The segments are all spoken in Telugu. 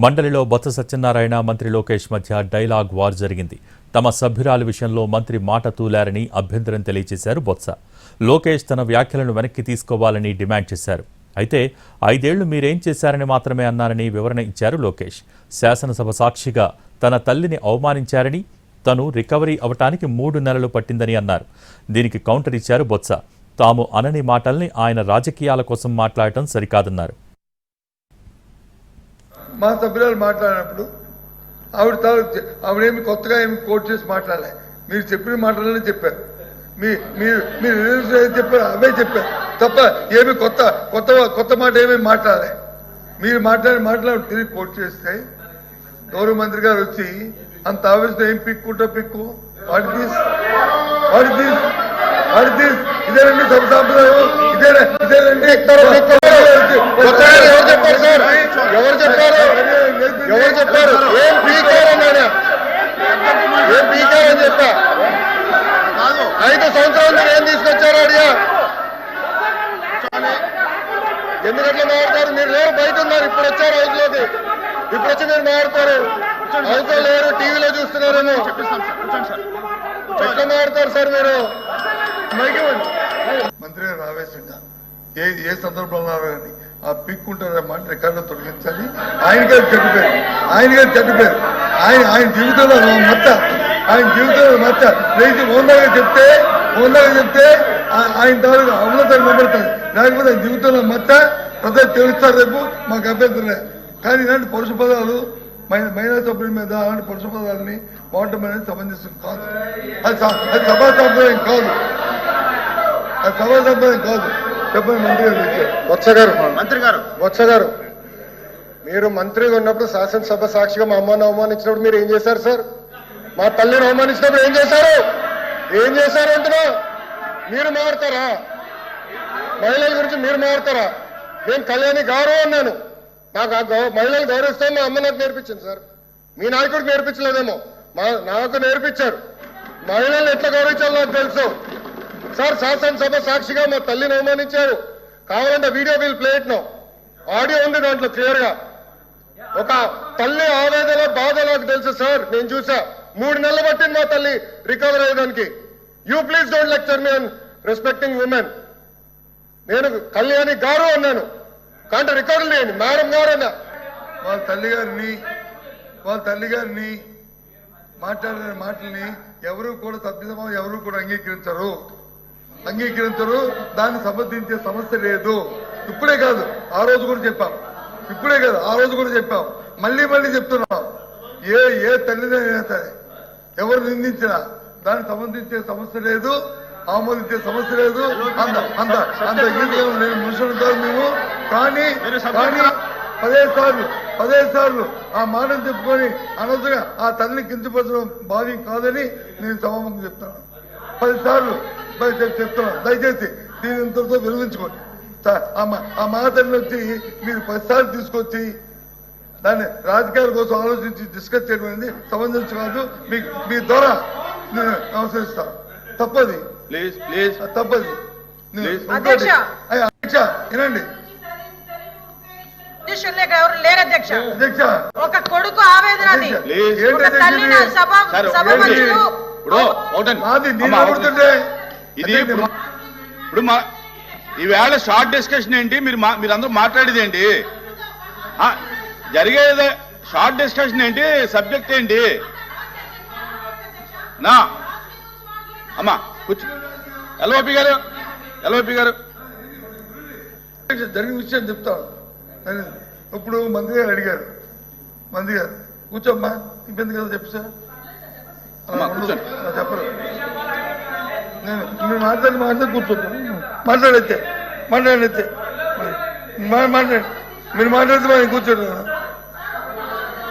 మండలిలో బొత్స సత్యనారాయణ మంత్రి లోకేష్ మధ్య డైలాగ్ వార్ జరిగింది. తమ సభ్యురాలి విషయంలో మంత్రి మాట తూలారని అభ్యంతరం తెలియజేశారు బొత్స. లోకేష్ తన వ్యాఖ్యలను వెనక్కి తీసుకోవాలని డిమాండ్ చేశారు. అయితే 5 ఏళ్లు మీరేం చేశారని మాత్రమే అన్నారని వివరణ ఇచ్చారు లోకేష్. శాసనసభ సాక్షిగా తన తల్లిని అవమానించారని, తను రికవరీ అవటానికి 3 నెలలు పట్టిందని అన్నారు. దీనికి కౌంటర్ ఇచ్చారు బొత్స. తాము అనని మాటల్ని ఆయన రాజకీయాల కోసం మాట్లాడటం సరికాదన్నారు. మా సభ్యురాలు మాట్లాడినప్పుడు ఆవిడేమి కొత్తగా ఏమి కోట్ చేసి మాట్లాడలే. మీరు చెప్పిన మాటలనే చెప్పారు. మీరు చెప్పారు, అవే చెప్పారు తప్ప ఏమి కొత్త మాట ఏమీ మాట్లాడలే. మీరు మాటలు తిరిగి కోట్ చేస్తే గౌరవ మంత్రి గారు వచ్చి అంత ఆవేశం ఏం పిక్కు ఇదేనండి సభ సాంప్రదాయం, ఇదేనండి ఎవరు చెప్పారు ఏం పీకారని చెప్పా 5 సంవత్సరాలు మీరు ఏం తీసుకొచ్చారో అడిగా. ఎందుకట్లా మాట్లాడతారు? మీరు లేరు, బయట ఉన్నారు, ఇప్పుడు వచ్చారు హౌస్లోకి. ఇప్పుడు వచ్చి మీరు మాట్లాడతారు. హౌస్లో లేరు, టీవీలో చూస్తున్నారేమో. ఎట్లా మాట్లాడతారు సార్ మీరు? మంత్రి గారు ఆవేశంగా ఏ సందర్భంలో కానీ ఆ పిక్కుంటారనే మాట రికార్డులో తొలగించాలి. ఆయన గారు చెడ్డపేరు ఆయన జీవితంలో మచ్చ లేచి ఓందాగా చెప్తే ఆయన తాలూకు అమలతను నిలబడతారు. లేకపోతే ఆయన జీవితంలో మచ్చ ప్రజలు తెలుస్తారు. రేపు మాకు అభ్యంతరం. కానీ ఇలాంటి పరుష పదాలు మహిళా సభ్యుల మీద అలాంటి పరుష పదాలని వాడటం అనేది సమంజసం కాదు. అది సభా సంప్రదాయం కాదు. చెప్పండి మంత్రి గారు. వత్స గారు మీరు మంత్రిగా ఉన్నప్పుడు శాసనసభ సాక్షిగా మా అమ్మని అవమానించినప్పుడు మీరు ఏం చేశారు సార్? మా తల్లిని అవమానించినప్పుడు ఏం చేశారు అంటున్నా? మీరు మారుతారా? మహిళల గురించి మీరు మారుతారా? నేను కళ్యాణి గౌరవం అన్నాను. నాకు మహిళలు గౌరవిస్తాను మా అమ్మ నాకు నేర్పించింది సార్. మీ నాయకుడు నేర్పించలేదేమో, నాకు నేర్పించారు. మహిళలు ఎట్లా గౌరవించాలో నాకు తెలుసు సార్. శాసనసభ సాక్షిగా మా తల్లిని అవమానించారు. కావాలంటే video will play it now. Audio ఉంది దాంట్లో క్లియర్ గా. ఒక తల్లి ఆవేదన బాధ నాకు తెలుసు సార్. నేను చూసా. 3 నెలలు పట్టింది మా తల్లి రికవర్ అయ్యడానికి. You please don't lecture me on respecting women. నేను కళ్యాణి గారు అన్నాను, కానీ రికార్డులు లేని మేడం గారు అన్నా. వాళ్ళ తల్లి గారిని మాట్లాడిన మాటల్ని ఎవరు కూడా సభ్యసమా ఎవరు కూడా అంగీకరించరు. దాన్ని సమర్థించే సమస్య లేదు. ఇప్పుడే కాదు ఆ రోజు కూడా చెప్పాం. మళ్ళీ చెప్తున్నాం. ఏ తల్లిదైనా సరే ఎవరు నిందించినా దాన్ని సమర్థించే సమస్య లేదు, ఆమోదించే సమస్య లేదు. అంత గీతలు నేను మనుషులు కాదు మేము. కానీ 15 సార్లు ఆ మాటను చెప్పుకొని అనవసరంగా ఆ తల్లిని కించపరచడం భావ్యం కాదని నేను సభాముఖంగా చెప్తాను. 10 సార్లు చెప్తున్నాను. దయచేసి దీని ఇంతతో విరమించుకోండి. ఆ మాటలను వచ్చి మీరు 10 సార్లు తీసుకొచ్చి దాన్ని రాజకీయాల కోసం ఆలోచించి డిస్కస్ చేయడం అనేది సమంజసం కాదు. మీ ద్వారా నేను నమస్కరిస్తాను. తప్పది. వినండి ఒక కొడుకు ఆవేదన ఇప్పుడు ఈవేళ షార్ట్ డిస్కషన్ ఏంటి? మీరందరూ మాట్లాడేది ఏంటి? జరిగేది షార్ట్ డిస్కషన్ ఏంటి? సబ్జెక్ట్ ఏంటి? నా అమ్మా కూర్చో. ఎల్ఓపి గారు జరిగిన విషయం చెప్తాను. ఇప్పుడు మంత్రి గారు అడిగారు. కూర్చోమ్మా, ఇబ్బంది కదా చెప్పు సార్. చెప్పరు. నేను మాట్లాడి కూర్చోండి. మాట్లాడితే మీరు మాట్లాడితే కూర్చోండి.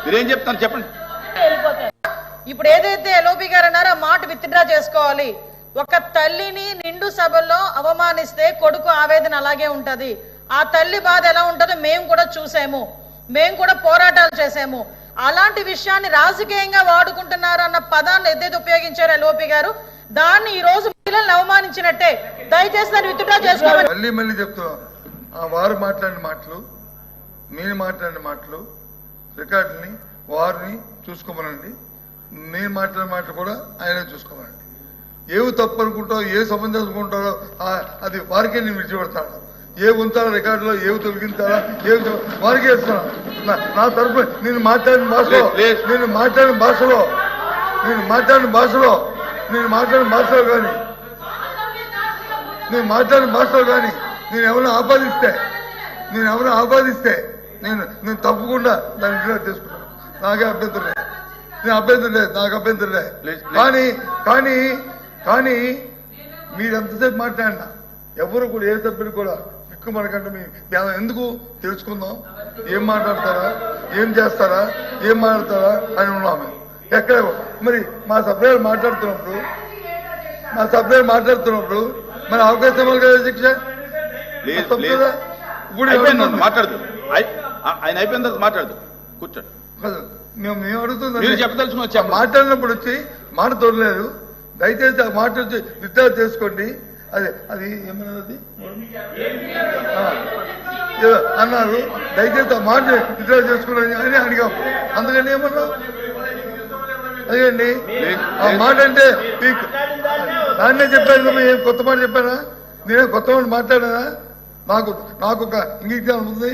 మీరేం చెప్తాను చెప్పండి. ఇప్పుడు ఏదైతే ఎల్ఓపి గారు అన్నారో ఆ మాట విత్డ్రా చేసుకోవాలి. ఒక తల్లిని నిండు సభల్లో అవమానిస్తే కొడుకు ఆవేదన అలాగే ఉంటది. ఆ తల్లి బాధ ఎలా ఉంటుందో మేము కూడా చూసాము, మేము కూడా పోరాటాలు చేసాము. అలాంటి విషయాన్ని రాజకీయంగా వాడుకుంటున్నారు అన్న పదాన్ని ఏదైతే ఉపయోగించారో ఎల్ఓపి గారు, దాన్ని ఈ రోజు మహిళలను అవమానించినట్టే. దయచేసి దాన్ని విత్డ్రా చేసుకోవాలి. మళ్ళీ చెప్తున్నాం. ఆ వారు మాట్లాడిన మాటలు, మీరు మాట్లాడిన మాటలు రికార్డుని వారిని చూసుకోమనండి. నేను మాట్లాడిన మాటలు కూడా ఆయనే చూసుకోమనండి. ఏవి తప్పు అనుకుంటారో ఏ సంబంధం అనుకుంటారో అది వారికే నేను విడిచిపెడతాను. ఏ ఉంచాలో రికార్డులో ఏవి తొలగించాలా ఏవి వారికే ఇస్తున్నాను. నా తరఫున నేను మాట్లాడిన భాషలో కానీ నేను ఎవరైనా ఆపాదిస్తే నేను తప్పకుండా దాన్ని ఇంట్లో తీసుకున్నాను. నాకే అభ్యంతరం లేదు. నాకు అభ్యంతరం లేదు. కానీ మీరు ఎంతసేపు మాట్లాడినా ఎవరు కూడా ఏ సభ్యుడు కూడా ఎక్కువ మనకంటే మీ ఎందుకు తెలుసుకుందాం, ఏం మాట్లాడతారా, ఏం చేస్తారా, ఏం మాట్లాడతారా అని ఉన్నాము. ఎక్కడ మరి మా సభ్యులు మాట్లాడుతున్నప్పుడు మరి అవకాశం ఇవ్వాలి కదా శిక్ష. మాట్లాడదు ఆయన అయిపోయిన తర్వాత మాట్లాడదు. కూర్చోండి. మేము అడుగుతున్నాం. మీరు చెప్పదలుచుకున్న మాట్లాడినప్పుడు వచ్చి మాట తోడలేదు. దయచేసి ఆ మాట వచ్చి విత్డ్రా చేసుకోండి. అది ఏమన్నది అన్నారు. దయచేసి ఆ మాట విత్డ్రా చేసుకోండి అని అడిగాం. అందుకని ఏమన్నావు అదేండి ఆ మాట అంటే దాన్నే చెప్పాను. ఏం కొత్త మాట చెప్పానా? నేనే కొత్త మాట మాట్లాడానా? నాకు ఒక ఇంగిజ్ఞానం ఉంది,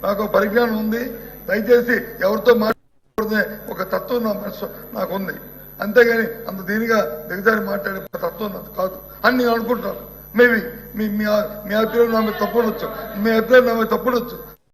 నాకు ఒక పరిజ్ఞానం ఉంది. దయచేసి ఎవరితో మాట్లాడే ఒక తత్వం నా మనసు నాకు ఉంది. అంతేగాని అంత దీనిగా దిగజారి మాట్లాడే తత్వం నాకు కాదు అని నేను అనుకుంటాను. మేబీ మీ అభిప్రాయం నా మీద తప్పడొచ్చు, మీ అభిప్రాయం నా మీద తప్పడొచ్చు.